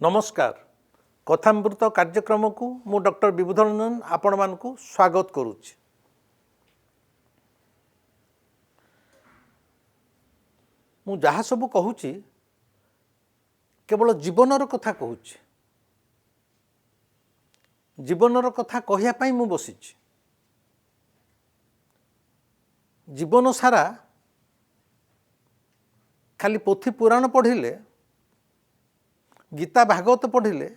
नमस्कार कथामृत कार्यक्रम को मु डॉक्टर विभूति रंजन आपण मानकु स्वागत करुच्ची। मु जहाँ सब कहूची केवल जीवनर कथा कहूची, जीवनर कथा कहया पाई मु बसिची। जीवन सारा खाली पोथी पुराण पढ़िले गीता भागवत पढ़िले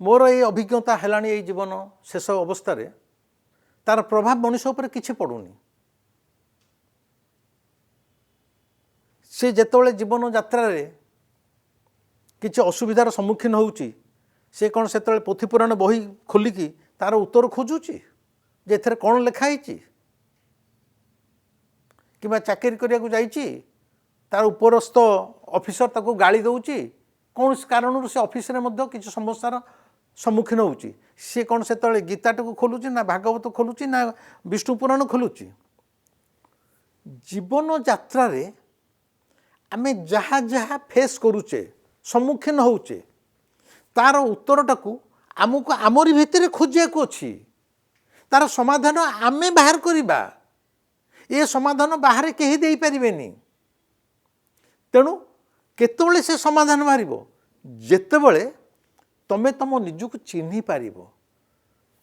मोर ये अभिज्ञता है ये जीवन शेष अवस्था तार प्रभाव मनुष्य उपर किछि पड़ुनी। से जेतोले जीवन यात्रा रे किछि असुविधार सम्मुखीन होउची से कौन से पोथी पुराण बही खोलिकी तार उत्तर खोजुची जे एथरे कौन लिखाई कि चाकरी करिया जाइची तार उपरस्थ ऑफिसर ताको गाली दउची कौन कारण से ऑफिस रे मध्य किछि समस्यार सम्मुखीन होउची। सी कौन से गीताटा को खोलुची ना भागवत खोलुची ना विष्णु पुराण खोलुची। जीवन यात्रा रे आमे जहाँ जहाँ फेस करुचे सम्मुखीन होउचे तार उत्तरटा को आमको आमरी भितर खोजिया को अछि। तार समाधान आमे बाहर करिबा, ये समाधान बाहर केही देई परिबेनी। तेणु केतोले से समाधान बाहरिबो जेतेबेले तमे तम निजको चिन्ही पारिबो,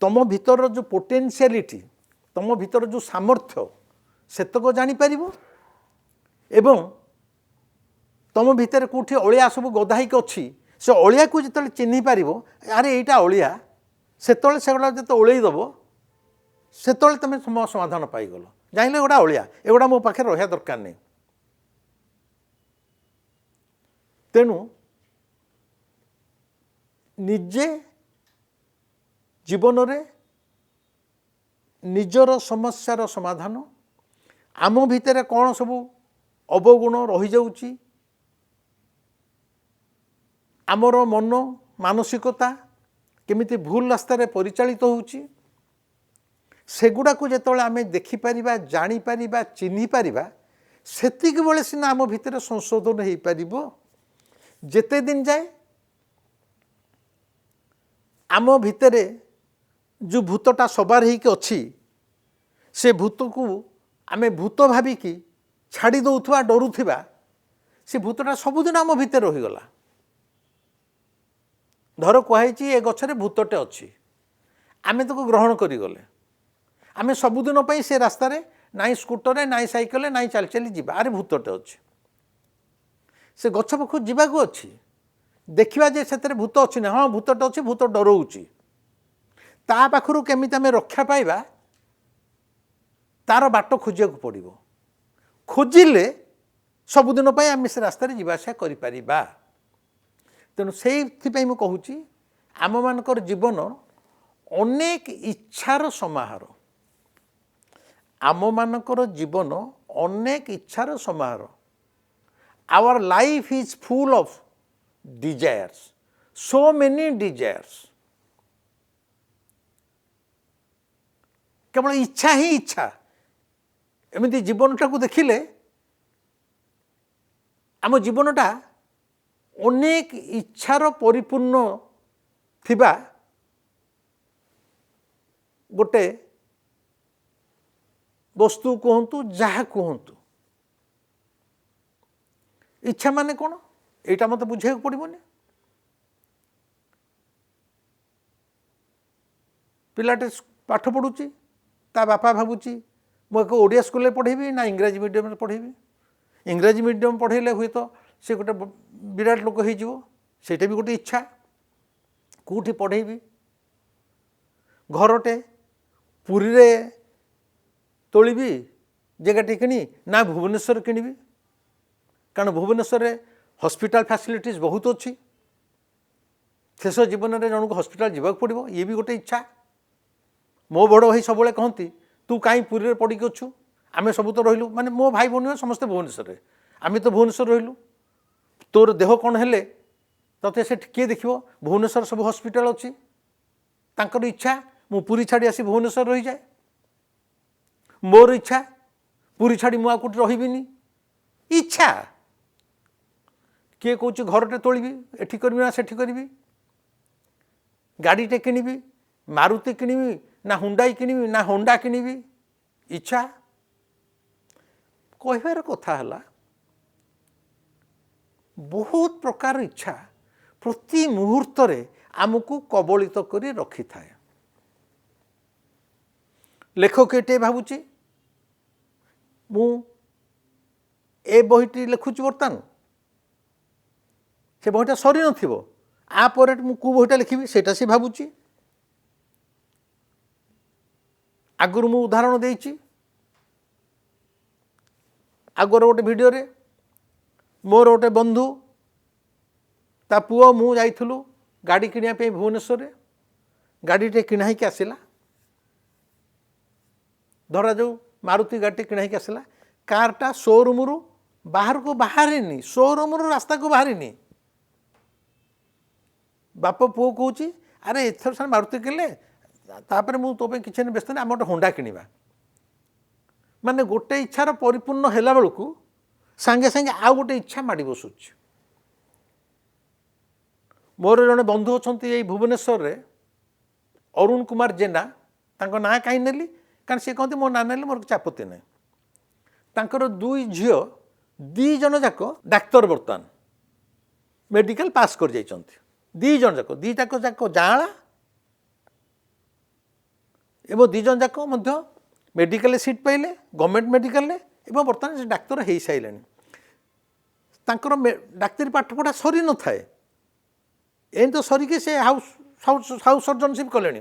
तम भीतर जो पोटेंशियलिटी तम भीतर जो सामर्थ्य सेतक जानी पारिबो एवं तम भीतर कोठी अलिया सब गदाहिक अछि से अलिया को जेतेबेले चिन्ही पारिबो अरे एटा अलिया सेतोले सेगुडा जेते ओळेई दबो सेतोले तमे समाधान पाइगलो जानिले गोटा अलिया एगुडा मो पाखे रहिया दरकार नै। तेणु निजे जीवन रे निजर समस्यार समाधान आम भितर कौन सब अवगुण रही जाउची, आमर मन मानसिकता केमिति भूल रास्ता रे परिचालित होउची सेगुडा को जेतोले आमे देखि परिबा जानि परिबा चिन्ही परिबा सेतिक बेले सिना आम भितर संशोधन हेई परिबो। जेते दिन जाए आम भितर जो भूतटा सवार होइके अच्छी से भूत को आमे भूत भाविकी छाड़ी दौथुवा डरुथुवा से भूतटा सबुदिन आम भितर रहीगला। धर कहुई ए गछरे भूतटे अच्छी आमे ताको ग्रहण करिगले आमे सबुदिन पई से रास्ता रे नाई स्कूटर नाई साइकेल नाई चल चली जीवा अरे भूतटे अच्छी से गछ पाखु जीवा को अच्छी देखा जे से भूत अच्छी ना हाँ भूतटे अच्छी भूत डराऊँच ता पाखु केमिति आमे रक्षा पाइबा तार बाट खोजिया को पड़ो खोजिले सबुदिन आम से रास्तार जावासा करिपरिबा। तेणु से कहूँ आम मानकर जीवन अनेक इच्छार समाहार, आम मानकर जीवन अनेक इच्छार समाहार। Our life is full of desires, so many desires. केवल इच्छा ही इच्छा एमती जीवनटा को देखिले आम जीवनटा अनेक इच्छार परिपूर्ण थिबा गोटे वस्तु कहतु जहाँ कहतु इच्छा माने कौन एटा मत बुझे पड़ोनी। पिलाटे पाठ पढ़ुची ता बापा भावुची मु एक ओडिया स्कूल पढ़ेबी ना इंग्राजी मीडियम पढ़ेबी। इंग्राजी मीडियम पढ़ेले हुए तो सी गोटे विराट लोक होटा भी गोटे इच्छा कौटी पढ़ेबी। घरटे पुरी रे तोलिबी जगह किणी ना भुवनेश्वर किणबी कारण भुवनेश्वर रे हॉस्पिटल फैसिलिटीज बहुत अच्छी शेष जीवन में जन को हॉस्पिटल जावाक पड़ो ये भी गोटे इच्छा। मो बड़ भाई सब कहती तू कहीं पुरी पड़ी अच्छु आम सब तो रही माने मो भाई भौणी समस्ते भुवनेश्वर रे आम तो भुवनेश्वर रही तोर देह कौन हेले ते से किए देख भुवनेश्वर सब हॉस्पिटल अच्छी तांकर इच्छा मु पुरी छाड़ी आसी भुवनेश्वर रही जाए मोर इच्छा पुरी छाड़ी मुआ कोटी रही इच्छा किए कौच घरटे तोलिबी एठी करबी ना सेठी करबी गाड़ीटे किनिबी मारुति किनिबी ना हुंडाई किनिबी ना होंडा किनिबी इच्छा कहबार कथा है बहुत प्रकार इच्छा प्रति मुहूर्त आमको कबलित कर रखी थाए। लेखकटे भावुची मु ए बहीटी लिखुची बर्तमान से बहीटा सरी नथिबो आपर मु कु बहीटा लिखिबी सेटा से भावुची आगुर मु उदाहरण देइची आगर गोटे भिडियो रे मोर गोटे बंधु ता पुओ मु जाइथुलु गाड़ी किनिया पे भुवनेश्वर रे गाड़ीटे किणा ही आसला धरा जो मारुति गाड़ी किणा ही आसला कारटा शोरूम रु बाहर को बाहरी शोरूम रु रास्ता को बाहरी बाप पुओ कहूँ अरे एथर सारे मारुति किले तापर मु तो किसी व्यस्त नहीं आम गोटे होंडा किणवा माने गोटे इच्छार परिपूर्ण होला बेलू सांगे सांगे आउ गोटे इच्छा माड़ी बसुच। मोर जड़े बंधु अच्छा ये भुवनेश्वर रे अरुण कुमार जेना तांको ना कहीं नेली कारण सी कहते मो ना नेली मोर चापत्ति ना तांकर दुई झील दी जन जाक डाक्तर बर्तमान मेडिकल पास कर जाइछंती दी जन जाक दीटाक जाक जाँला एवं दी जन जाक मध्य मेडिकल सीट पाइले गवर्नमेंट मेडिकल एवं बर्तमान से डाक्तर हो सारे तांकर डाक्तरी पाठपढ़ा सरी न थाए एन तो सरिके से हाउस सर्जनशिप कले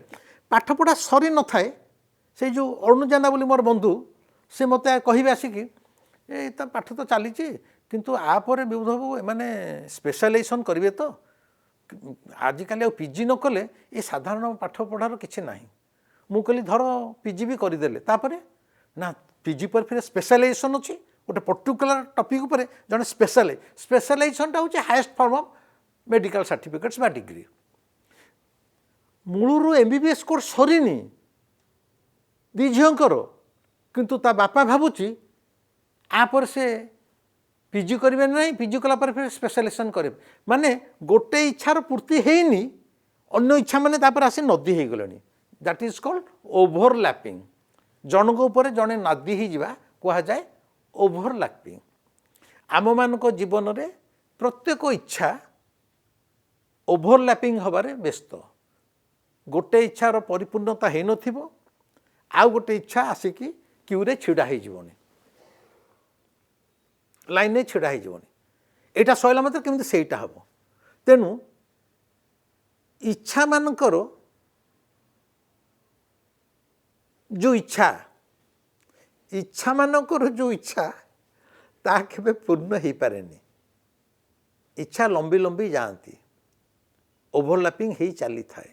पाठपढ़ा सरी न थाए से जो अरुण जेना बोली मोर बंधु से मत कहे आसिक ए पाठ तो चली किंतु आपर विबुध बाबू माने स्पेशलाइजेशन करेंगे तो आजिकल पीजी न कले ये साधारण पाठपढ़ार किसी ना मु कहली धर पीजी भी करदेले तापरे ना पीजी पर फिर स्पेशलाइजेशन अच्छी गोटे पर्टिकुलर टॉपिक उपर जड़े स्पेशलाइजेशनटा हूँ highest form of medical certificates बा डिग्री मूलरू एमबीबीएस कोर्स सरीनी दी झींकर किंतु ता बापा भावुची आपर से पीजी करेंगे ना पीजी कलापर फिर स्पेशलाइजेशन करे माने गोटे इच्छार पूर्ति हैनी अन्य इच्छा माने तापर आसी नदी हो गले दैट इज कॉल्ड ओभरलैपिंग जनक उपर जड़े नदी ही जावा कह जाए ओभरलैपिंग। आम मान जीवन में प्रत्येक इच्छा ओभरलैपिंग हबारे व्यस्त गोटे इच्छार परिपूर्णता हो न आउ गोटे इच्छा आसिकी क्यूरे छिड़ा हो लाइन छिड़ा हो यहाँ सैला मतलब केमती सेटा हम तेणु इच्छा मानकर जो इच्छा मानकर जो इच्छा ता केबे पूर्ण हो पारे इच्छा लंबी लंबी जाती ओभरलैपिंग हो चली थाए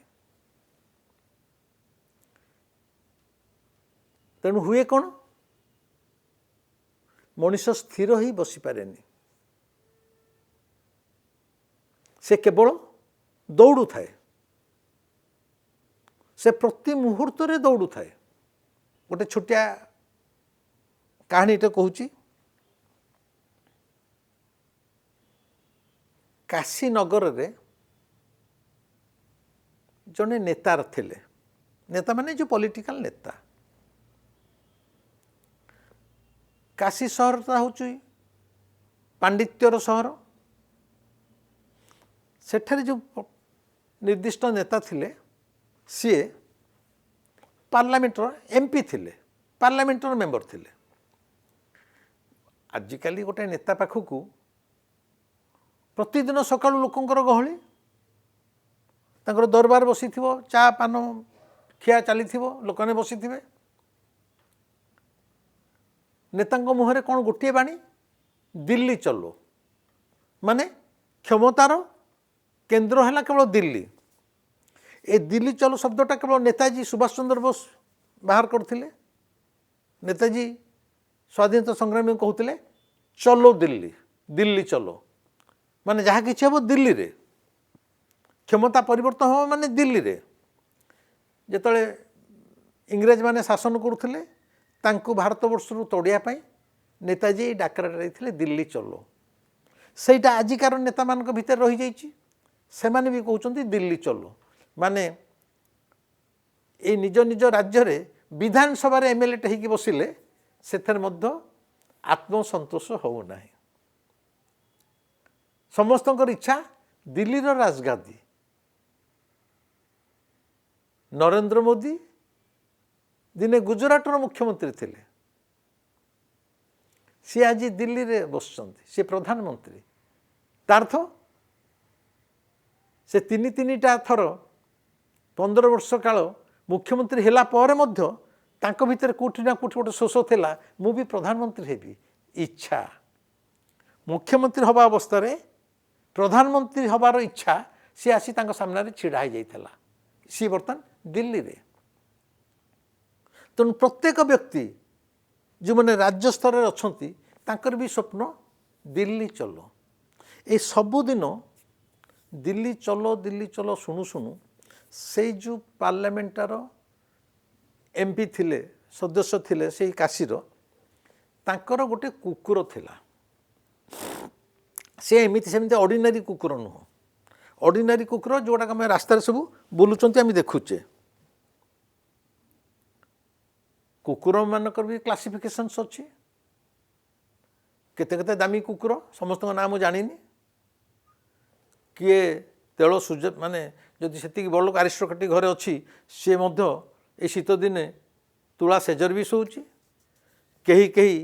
तेणु हुए कौन मनीष स्थिर ही बसी पारे से केवल दौड़ू थाए से प्रति मुहूर्त रे दौड़ू थाए गोटे छोटिया कहानीटे कहूँ काशीनगर रे जने नेता थिले नेता माने जो पॉलिटिकल नेता काशी सहरटा हूँ पांडित्यर सहर सेठारे जो निर्दिष्ट नेता थिले सी पार्लियामेंटर एमपी थिले पार्लियामेंटर मेंबर थिले आजिकल गोटे नेता पाखक प्रतिदिन सकाळु लोकंकर गहली तांकर दरबार बसी चा पान खिया चली लोक बसी नेता मुहर कौन गोटे बाणी दिल्ली चलो माने क्षमतार केन्द्र है केवल दिल्ली ए दिल्ली चलो शब्दटा केवल नेताजी सुभाष चंद्र बोस बाहर करते नेताजी स्वाधीनता संग्रामी कहते चलो दिल्ली दिल्ली चलो माने जहाँ कि हम दिल्ली रे क्षमता परिवर्तन हो माने दिल्ली रे जेतले इंग्रेज माने शासन करुले तांको भारत वर्ष तोड़िया नेताजी डाकरा दिल्ली चलो ସେଇଟା ଆଜିକାର ନେତାମାନଙ୍କ ଭିତରେ ରହିଯାଇଛି। ସେମାନେ ବି କହୁଛନ୍ତି ଦିଲ୍ଲୀ ଚଲୋ, ମାନେ ଏଇ ନିଜ ନିଜ ରାଜ୍ୟରେ ବିଧାନସଭାରେ ଏମଏଲ୍ଏ ହେଇକି ବସିଲେ ସେଥିରେ ମଧ୍ୟ ଆତ୍ମସନ୍ତୋଷ ହେଉନାହିଁ। ସମସ୍ତଙ୍କର ଇଚ୍ଛା ଦିଲ୍ଲୀର ରାଜଗାଦି। ନରେନ୍ଦ୍ର ମୋଦି ଦିନେ ଗୁଜରାଟର ମୁଖ୍ୟମନ୍ତ୍ରୀ ଥିଲେ, ସିଏ ଆଜି ଦିଲ୍ଲୀରେ ବସୁଛନ୍ତି, ସିଏ ପ୍ରଧାନମନ୍ତ୍ରୀ। ତାର ଅର୍ଥ ସେ ତିନିଟା ଥର 15 ବର୍ଷ କାଳ ମୁଖ୍ୟମନ୍ତ୍ରୀ ହେଲା ପରେ ମଧ୍ୟ ତାଙ୍କ ଭିତରେ କେଉଁଠି ନା କେଉଁଠି ଗୋଟେ ଶୋଷ ଥିଲା, ମୁଁ ବି ପ୍ରଧାନମନ୍ତ୍ରୀ ହେବି। ଇଚ୍ଛା ମୁଖ୍ୟମନ୍ତ୍ରୀ ହେବା ଅବସ୍ଥାରେ ପ୍ରଧାନମନ୍ତ୍ରୀ ହେବାର ଇଚ୍ଛା ସିଏ ଆସି ତାଙ୍କ ସାମ୍ନାରେ ଛିଡ଼ା ହୋଇଯାଇଥିଲା। ସିଏ ବର୍ତ୍ତମାନ ଦିଲ୍ଲୀରେ। ତେଣୁ ପ୍ରତ୍ୟେକ ବ୍ୟକ୍ତି ଯେଉଁମାନେ ରାଜ୍ୟ ସ୍ତରରେ ଅଛନ୍ତି ତାଙ୍କର ବି ସ୍ୱପ୍ନ ଦିଲ୍ଲୀ ଚଲୋ। ଏଇ ସବୁଦିନ ଦିଲ୍ଲୀ ଚଲୋ ଶୁଣୁ ଶୁଣୁ ସେଇ ଯେଉଁ ପାର୍ଲାମେଣ୍ଟର ଏମ୍ପି ଥିଲେ, ସଦସ୍ୟ ଥିଲେ ସେଇ କାଶୀର, ତାଙ୍କର ଗୋଟେ କୁକୁର ଥିଲା। ସେ ଏମିତି ସେମିତି ଅର୍ଡ଼ିନାରୀ କୁକୁର ନୁହଁ। ଅର୍ଡ଼ିନାରୀ କୁକୁର ଯେଉଁଟାକ ଆମେ ରାସ୍ତାରେ ସବୁ ବୁଲୁଛନ୍ତି ଆମେ ଦେଖୁଛେ। କୁକୁରମାନଙ୍କର ବି କ୍ଲାସିଫିକେସନ୍ସ ଅଛି। କେତେ କେତେ ଦାମୀ କୁକୁର, ସମସ୍ତଙ୍କ ନାଁ ମୁଁ ଜାଣିନି। କିଏ ତେଳ ସୂର୍ଯ୍ୟ ମାନେ ଯଦି ସେତିକି ବଡ଼ ଲୋକ ଆରିଷ୍ଟୋକ୍ରାଟିକ୍ ଘରେ ଅଛି, ସିଏ ମଧ୍ୟ ଏ ଶୀତ ଦିନେ ତୁଳା ସେଜରେ ବି ଶୋଉଛି। କେହି କେହି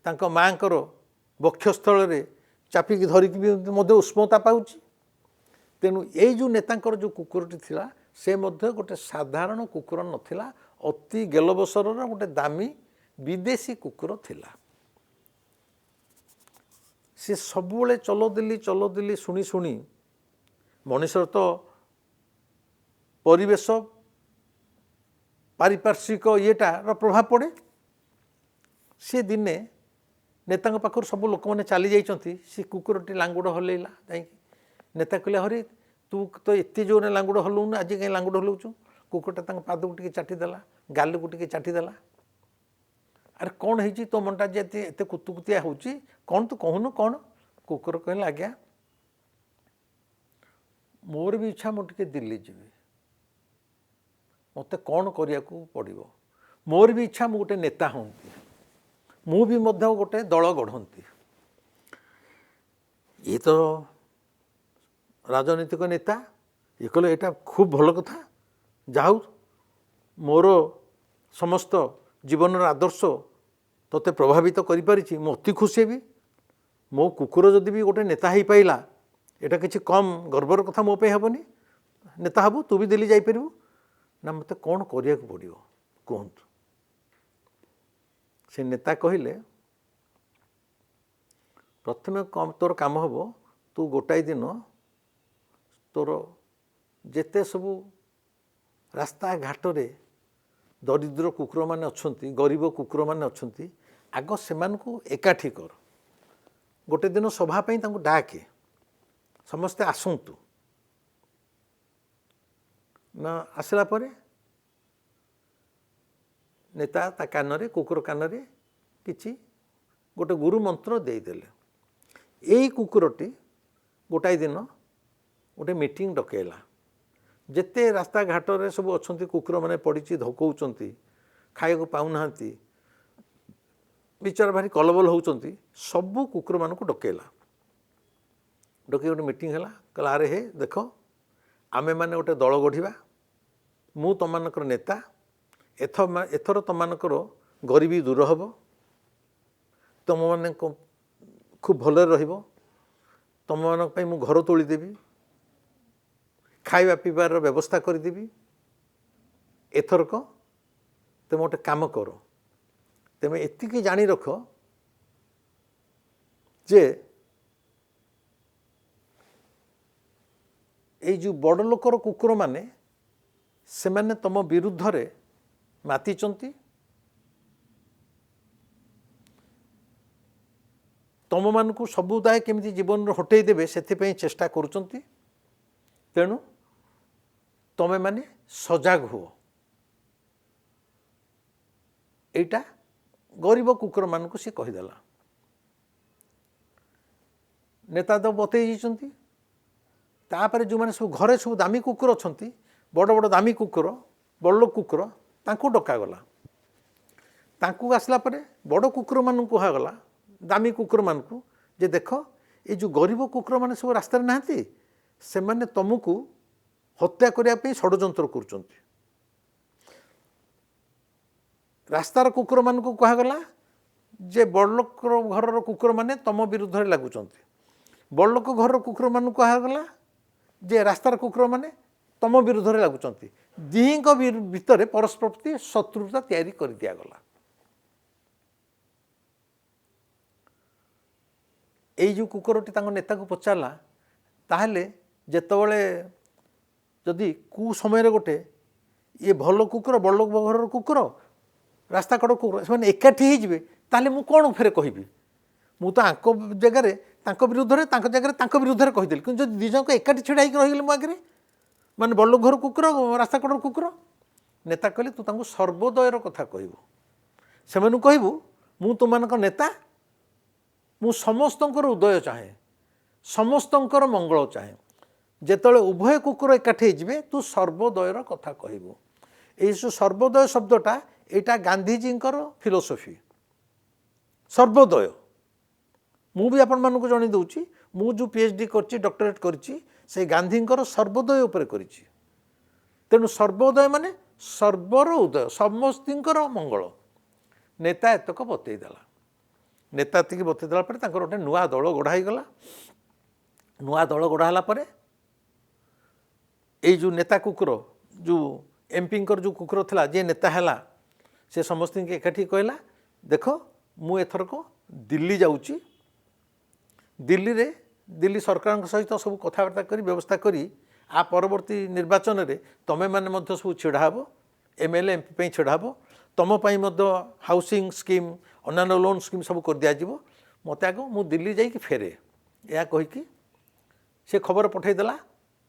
ତାଙ୍କ ମାଆଙ୍କର ବକ୍ଷସ୍ଥଳରେ ଚାପିକି ଧରିକି ବି ମଧ୍ୟ ଉଷ୍ମତା ପାଉଛି। ତେଣୁ ଏଇ ଯେଉଁ ନେତାଙ୍କର ଯେଉଁ କୁକୁରଟି ଥିଲା ସେ ମଧ୍ୟ ଗୋଟେ ସାଧାରଣ କୁକୁର ନଥିଲା, ଅତି ଗେଲବସରର ଗୋଟେ ଦାମୀ ବିଦେଶୀ କୁକୁର ଥିଲା। ସେ ସବୁବେଳେ ଚଲୋ ଦିଲ୍ଲୀ ଶୁଣି ଶୁଣି ମଣିଷର ତ ପରିବେଶ ପାରିପାର୍ଶ୍ୱିକ ଇଏଟାର ପ୍ରଭାବ ପଡ଼େ। ସେ ଦିନେ ନେତାଙ୍କ ପାଖରୁ ସବୁ ଲୋକମାନେ ଚାଲି ଯାଇଛନ୍ତି, ସେ କୁକୁରଟି ଲାଙ୍ଗୁଡ଼ ହଲେଇଲା ଯାଇକି। ନେତା କହିଲେ, ହରେ ତୁ ତ ଏତେ ଜୋରରେ ଲାଙ୍ଗୁଡ଼ ହଲଉନୁ, ଆଜି କାହିଁ ଲାଙ୍ଗୁଡ଼ ହଲଉଛୁ? କୁକୁରଟା ତାଙ୍କ ପାଦକୁ ଟିକେ ଚାଟିଦେଲା, ଗାଲକୁ ଟିକେ ଚାଟିଦେଲା। ଆରେ କ'ଣ ହେଇଛି ତୋ ମନଟା ଯେ ଏତେ କୁତୁକୁତିଆ ହେଉଛି, କ'ଣ ତୁ କହୁନୁ କ'ଣ? କୁକୁର କହିଲା, ଆଜ୍ଞା ମୋର ବି ଇଚ୍ଛା ମୁଁ ଟିକେ ଦିଲ୍ଲୀ ଯିବି, ମୋତେ କ'ଣ କରିବାକୁ ପଡ଼ିବ? ମୋର ବି ଇଚ୍ଛା ମୁଁ ଗୋଟେ ନେତା ହୁଅନ୍ତି, ମୁଁ ବି ମଧ୍ୟ ଗୋଟେ ଦଳ ଗଢ଼ନ୍ତି। ଇଏ ତ ରାଜନୈତିକ ନେତା, ଇଏ କହିଲେ ଏଇଟା ଖୁବ୍ ଭଲ କଥା, ଯାହା ହଉ ମୋର ସମସ୍ତ ଜୀବନର ଆଦର୍ଶ ତୋତେ ପ୍ରଭାବିତ କରିପାରିଛି, ମୁଁ ଅତି ଖୁସି ହେବି। ମୋ କୁକୁର ଯଦି ବି ଗୋଟେ ନେତା ହେଇପାରିଲା, ଏଇଟା କିଛି କମ୍ ଗର୍ବର କଥା ମୋ ପାଇଁ ହେବନି। ନେତା ହେବୁ, ତୁ ବି ଦିଲ୍ଲୀ ଯାଇପାରିବୁ। ନା ମୋତେ କ'ଣ କରିବାକୁ ପଡ଼ିବ କୁହନ୍ତୁ? ସେ ନେତା କହିଲେ, ପ୍ରଥମେ ତୋର କାମ ହେବ, ତୁ ଗୋଟାଏ ଦିନ ତୋର ଯେତେ ସବୁ ରାସ୍ତାଘାଟରେ ଦରିଦ୍ର କୁକୁରମାନେ ଅଛନ୍ତି, ଗରିବ କୁକୁରମାନେ ଅଛନ୍ତି, ଆଗ ସେମାନଙ୍କୁ ଏକାଠି କର। ଗୋଟେ ଦିନ ସଭା ପାଇଁ ତାଙ୍କୁ ଡାକେ, ସମସ୍ତେ ଆସନ୍ତୁ। ନା ଆସିଲା ପରେ ନେତା ତା କାନରେ, କୁକୁର କାନରେ କିଛି ଗୋଟେ ଗୁରୁ ମନ୍ତ୍ର ଦେଇଦେଲେ। ଏଇ କୁକୁରଟି ଗୋଟାଏ ଦିନ ଗୋଟେ ମିଟିଂ ଡକେଇଲା। ଯେତେ ରାସ୍ତାଘାଟରେ ସବୁ ଅଛନ୍ତି କୁକୁରମାନେ ପଡ଼ିଛି, ଧକଉଛନ୍ତି, ଖାଇବାକୁ ପାଉନାହାନ୍ତି, ବିଚାର ଭାରି କଲବଲ ହେଉଛନ୍ତି, ସବୁ କୁକୁରମାନଙ୍କୁ ଡକେଇଲା। ଡକେଇ ଗୋଟେ ମିଟିଂ ହେଲା। କହିଲା, ଆରେ ହେ ଦେଖ, ଆମେମାନେ ଗୋଟେ ଦଳ ଗଢ଼ିବା, ମୁଁ ତୁମମାନଙ୍କର ନେତା, ଏଥର ତୁମମାନଙ୍କର ଗରିବୀ ଦୂର ହେବ, ତୁମମାନଙ୍କ ଖୁବ୍ ଭଲରେ ରହିବ, ତୁମମାନଙ୍କ ପାଇଁ ମୁଁ ଘର ତୋଳିଦେବି, ଖାଇବା ପିଇବାର ବ୍ୟବସ୍ଥା କରିଦେବି। ଏଥରକ ତୁମେ ଗୋଟେ କାମ କର, ତୁମେ ଏତିକି ଜାଣି ରଖ ଯେ ଏଇ ଯେଉଁ ବଡ଼ ଲୋକର କୁକୁରମାନେ ସେମାନେ ତୁମ ବିରୁଦ୍ଧରେ ମାତିଛନ୍ତି, ତୁମମାନଙ୍କୁ ସବୁଦାୟ କେମିତି ଜୀବନରୁ ହଟେଇ ଦେବେ ସେଥିପାଇଁ ଚେଷ୍ଟା କରୁଛନ୍ତି। ତେଣୁ ତୁମେମାନେ ସଜାଗ ହୁଅ। ଏଇଟା ଗରିବ କୁକୁରମାନଙ୍କୁ ସେ କହିଦେଲା। नेता तो बतई तापर जो मैंने सब घरे सब दामी कुकुर अच्छा बड़ बड़ दामी कुकुर बड़ कुकुर तांको डकागला तांको आसला परे बड़ कुकुर मान कहगला दामी कुकुर मानू जे देख ये जो गरीब कुकुर मैंने सब रास्तार नहांती से मैंने तुमको हत्या करने षड्यंत्र कर रास्तार कुकुर मान कहगला जे बड़ लोक घर कुकुर मैंने तुम विरुद्ध लगुच बड़ लोक घर कुकुर मान कहगला जे रास्तार कुकुर मैंने तुम विरुद्ध लगुच दिहींक भितर परस्पर प्रति शत्रुता तैयारी कर दिगला ये जो कुकुरटी नेता को पचारा ताहले जेतबले जदि कु समय गोटे ये भल कुकुर बड़ लोक घर कुकुर रास्ता कड़ कुकुर से एकाठी होते ताहले मु कौन फेरे कहबी मु तो आंक जगार विरुद्ध जगह विरुद्ध कहीदेली कि जो दी जन एकाठी छिड़ा रहीगले मो आगे माने बड़ लोक घर कुकुर रास्ता कड़ कुकुर नेता कहले तू तांको सर्वोदयर कथा कहबू से कहबू मु तुम नेता मु समस्तंकर उदय चाहे समस्तंकर मंगल चाहे जेतले उभय कुकुर एकाठी होइबे तू सर्वोदयर कथा कहबू ये जो सर्वोदय शब्दटा यहाँ गांधीजींकर फिलोसफी सर्वोदय मु भी आपण मानक जन दूची मु जो पीएचडी करची डॉक्टरेट करची से गांधींकर सर्वोदय उपर करिछि तेणु सर्वोदय माने सर्वर उदय समस्तिंकर मंगल नेता एतक बतईदेला नेता एतिक बतईदेला पर तांकर गोटे नुआ दल गढ़ा गला नुआ दल गढ़ा पर ये जो नेता कुकुर जो एमपींकर जो कुकुर थिला जे नेता हैला से समस्त एकाठी कहला देख मु एथरक दिल्ली जाऊँगी दिल्ली रे दिल्ली सरकार सहित सब कथबार्ता करी व्यवस्था करी आ परवर्ती निर्वाचन रे तमे माने मध्य सब छिड़ाब एमएलए एमपी छिड़ाब तुम हाउसिंग स्कीम अन्य लोन स्कीम सब कर दिज्व मत आग मु दिल्ली जाइए फेरे या कहीकि से खबर पठेदेला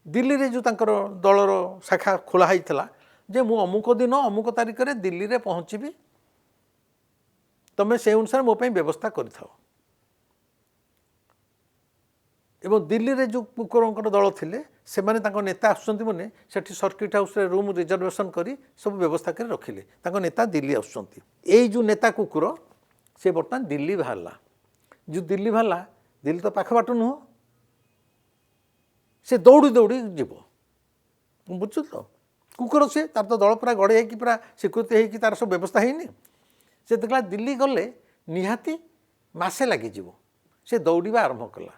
दिल्ली रे जो तांकर दलर शाखा खोला होता जे मु अमुक दिन अमुक तारिख रे दिल्ली रे पहुँचबी तमें से अनुसार मो व्यवस्था कर दिल्ली रे जो कुकुर दल थिले से माने तांको नेता आसुचंती माने सेठी सर्किट हाउस रे रूम रिजर्वेशन करी सब व्यवस्था कर रखिले तांको नेता दिल्ली आसुचंती एई जो नेता कुकुर से बर्तमान दिल्ली बाहरला जो दिल्ली बाहरला दिल्ली तो पाख बाट नुह से दौड़ी दौड़ी जीव बुझु तो कुकुर से तार तो दल पूरा गड़े होगी पूरा स्वीकृति होगी तार सब व्यवस्था है से देखला दिल्ली गले निहाती मासे लगे से दौड़ा आरंभ कला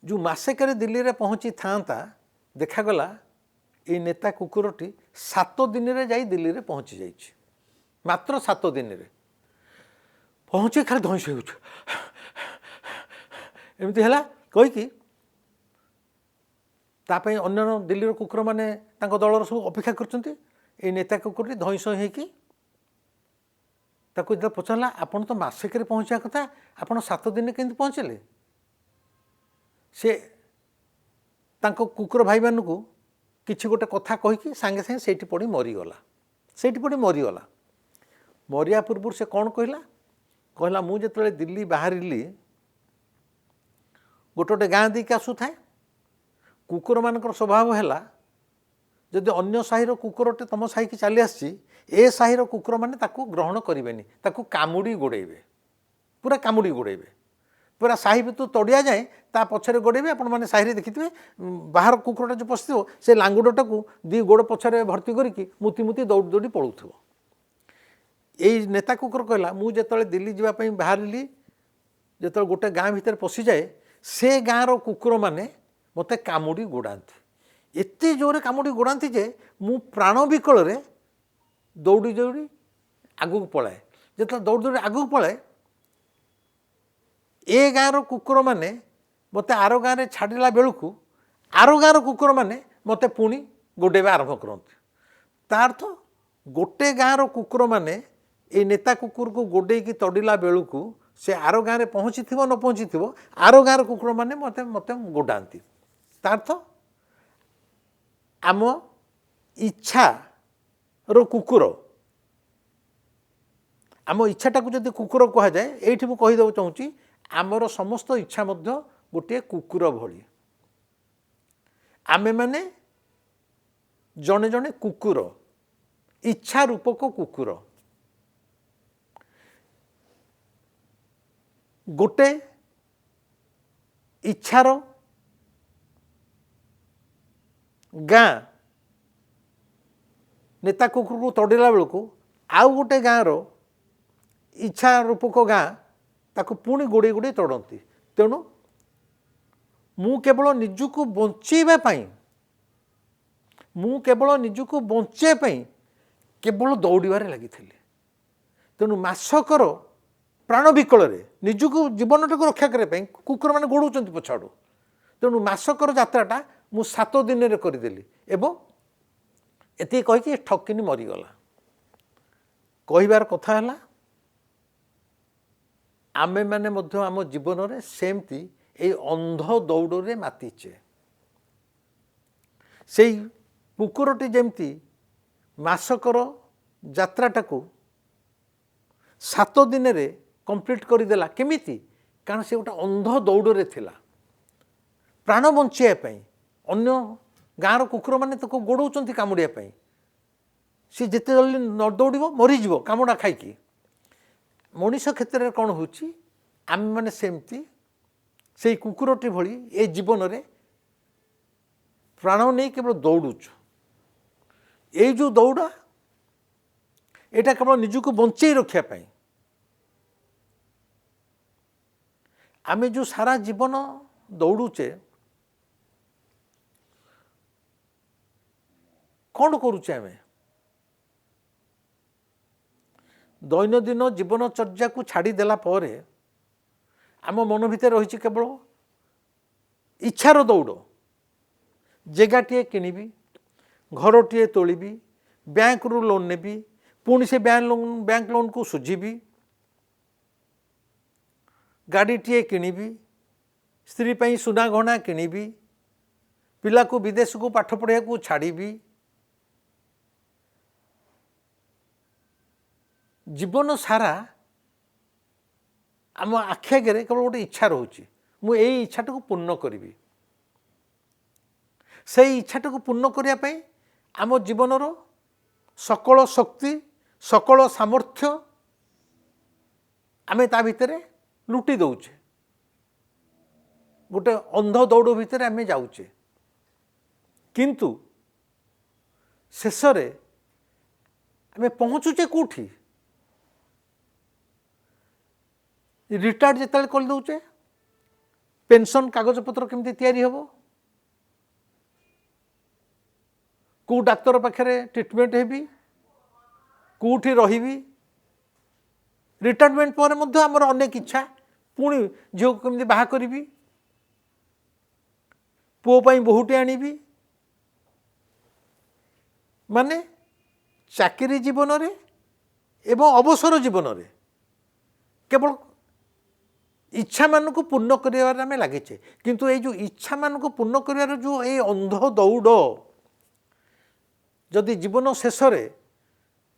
जो मसेक दिल्ली रे पहुँची था देखागला ये नेता कुकुरटी 7 दिन रे जाई दिल्ली रे पहुँची जाइए मात्र 7 दिन रे पहुँचे खाली धईस एमती है कहीकि तापाई अन्य दिल्ली कुकुर मैंने दलर सब अपेक्षा कर नेता कुकुरटी धईस होगी जो पचारा आपन तो मसेक पहुँचा कथा आपड़ 7 दिन केमती पहुँचले से तांको कुकुर भाई मानू किसी गोटे कथा कहीकि सांगे सांगे से पड़ी मरीगला से पड़ी मरीगला मरिया पूर्व से कौन कहला कहला मु जो दिल्ली बाहरी गोटे गाँ देके आसु थाए कुकुर मानकर स्वभाव है जदि अन्य साहिर कुकुरटे तुम साही की चली आसी ए साहिर कुकुर मैंने ताकू ग्रहण करेंगे ताकू कामुड़ी गोड़ेबे पूरा कामुड़ी गोड़ेबे पूरा साही भी तो तड़िया जाए ता पछरे गोड़ेबे आपण मैंने साही देखिथे बाहर कुकुरटा जो पशिथो से लांगुडटा को दी गोड़ पछरे भर्ती करिकी मुती मुती दौड़ी दौड़ी पड़ुथो यही नेता कुकुर कहला मु जेतले दिल्ली जावाई बाहरी जो गोटे गाँ भितर पशि जाए से गाँव कुकुर मैंने मत कामुड़ी गोड़ाती एत जोरे कामुड़ी गोड़ाती जे मु प्राण विकल दौड़ी दौड़ी आगू पलाए जो दौड़ी दौड़ी आगू पलाए ए गाँव कुकुर मैंने मत आर गाँव छाड़ा बेलू आर गाँव कुकुर मैंने मत पुणी गोड़ेबा आरंभ करते तार तो गोटे गाँव कुकुर मैंने ये नेता कुकुर को गोड़े तड़िला बेलू से आर गाँव में पहुँची थी न पहुँची थी आर गाँव कुकुर मैंने मत मत गोड़ाती तार तो आम इच्छा रो कुकुर आम इच्छाटा जदि कुकुर कह जाए ये मुझे कहीदेव चाहूँगी आमर समस्त इच्छा गोटे कुकुर भली आमे माने जड़े जड़े कुकुर इच्छा रूपक कुकुर गोटे इच्छार गाँ नेता कुकुर को तड़ेला बेलू आउ गोटे गाँव इच्छा रूपक गाँ ताको पुणी गोड़े गोड़े तड़ती तेणु मु केवल निजुको बंचेवाई केवल दौड़बार लगी तेणु मासकर प्राण विकल निजुको जीवनटा को रक्षा करने कुकुर मैंने गोड़ाऊँ पछाड़ू तेणु मासकर यात्राटा मु 7 दिन में करदेली एवं एति कहीकि ठकिनी मरीगला कहबार कथा है आमे माने मध्य आम जीवन में सेमती ये अंध दौड़े मातीचे से कुकुरटी जमती मासकर यात्राटा को 7 दिन में कंप्लीट करदेला केमिति कारण से गोटे अंध दौड़े थिला प्राण बंचाई अन्य गाँव कुकुर मैंने तो गोड़ाऊँ कामुड़ापी सी जिते जल्दी न दौड़ मरीज कामुड़ा खाई मनीष क्षेत्र में कौन हो आम मैंने सेमती से कुकुरटी भली ए जीवन में प्राण नहीं केवल दौड़ुचु ये जो दौड़ा यहाँ केवल निजुक बंचे रखापी आमे जो सारा जीवन दौड़ुचे कौन करुचे आमे दैनंदिन जीवनचर्या को छाड़देला आम मन भितर रही केवल इच्छार दौड़ जगह किनिबी घरटीए तोलिबी बैंक रु लोन नेबी पुणी से बैंक लोन को सुझीबी गाड़ीटीए किनिबी स्त्री पई सुना गहना किनिबी पिला को विदेश को पाठ पढ़िया को छाड़बी जीवन सारा आम आखि आगे केवल गोटे इच्छा रोचे मुझे इच्छाटा को पूर्ण करी से इच्छाटा को पूर्ण करने आम जीवनर सकल शक्ति सकल सामर्थ्य आमे ता भितर लुटी दौचे गोटे अंध दौड़ भितर आमे जाऊचे किंतु शेष आमे पहुँचुचे कौटी रिटायर्ड जिते कर दौचे पेंशन कागजपत्र केमती तैयारी हेबो को डाक्तर पाखे ट्रिटमेंट हेबी कौटी रही रिटायरमेंट पर आमर अनेक इच्छा पुणी झील को केमती बाहा करी पुओ बोहूटे आनिबी माने चाकरी जीवन रे एवं अवसर जीवन रे केवल इच्छा मान को पूर्ण करें लगिचे किंतु ये जो इच्छा मान को पूर्ण कर जो ये अंध दौड़ जदि जीवन शेष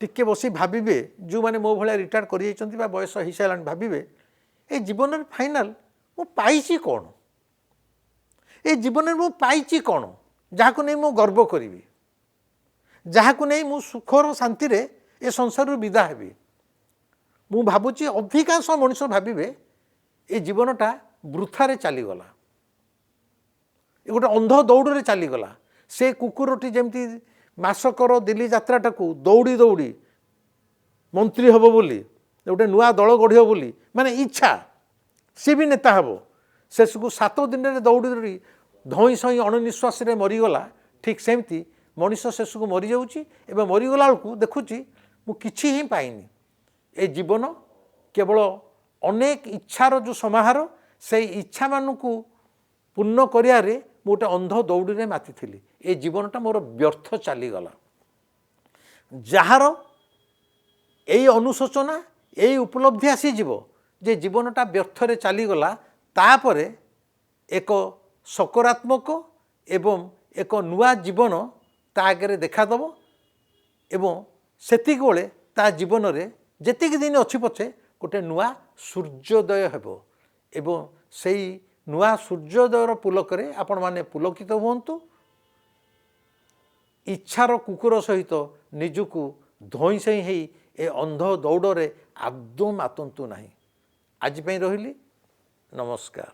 टिके बसी भाविबे जो माने मो भाया रिटायर कर बयस हो सारा भाविबे ए जीवन फाइनाल मु पाइछि कौन ए जीवन में मु पाइछि कौन जहाँ नहीं मु गर्व करी जहाँ नहीं मु सुखर शांति रे ए संसार विदा हेबी मु भावुची अधिकांश मनुष्य भाविबे ए जीवनटा वृथारे चलीगला ये गोटे अंध दौड़ चलीगला से कुकुरटी जमती मासकर दिल्ली यात्राटा को दौड़ी दौड़ी मंत्री हम बोली गोटे नुआ दल गढ़ बोली माने इच्छा सी भी नेता हम शेष को 7 दिन में दौड़ी दौड़ी धई सई अणनिश्वास मरीगला ठीक सेमती मनीष शेष को मरी जाऊँगी एवं मरीगला बेलू देखुची मुझी ही पाइनी ए जीवन केवल अनेक इच्छार जो समाहार से इच्छा मान को पूर्ण करियारे गोटे अंध दौड़ी माति थी ए जीवनटा मोर व्यर्थ चलीगला जार यही अनुशोचना यही उपलब्धि आसीज जे जीवनटा व्यर्थरे चलीगला तापर एक सकारात्मक एवं एक नुआ जीवन ता आगे देखादेव एवं सेतिक बेले ता जीवन रे ଯେତିକି ଦିନ ଅଛି ପଛେ ଗୋଟେ ନୂଆ ସୂର୍ଯ୍ୟୋଦୟ ହେବ ଏବଂ ସେଇ ନୂଆ ସୂର୍ଯ୍ୟୋଦୟର ପୁଲକରେ ଆପଣମାନେ ପୁଲକିତ ହୁଅନ୍ତୁ। ଇଚ୍ଛାର କୁକୁର ସହିତ ନିଜକୁ ଧଇଁସଇଁ ହେଇ ଏ ଅନ୍ଧ ଦୌଡ଼ରେ ଆଦୌ ମାତନ୍ତୁ ନାହିଁ। ଆଜି ପାଇଁ ରହିଲି, ନମସ୍କାର।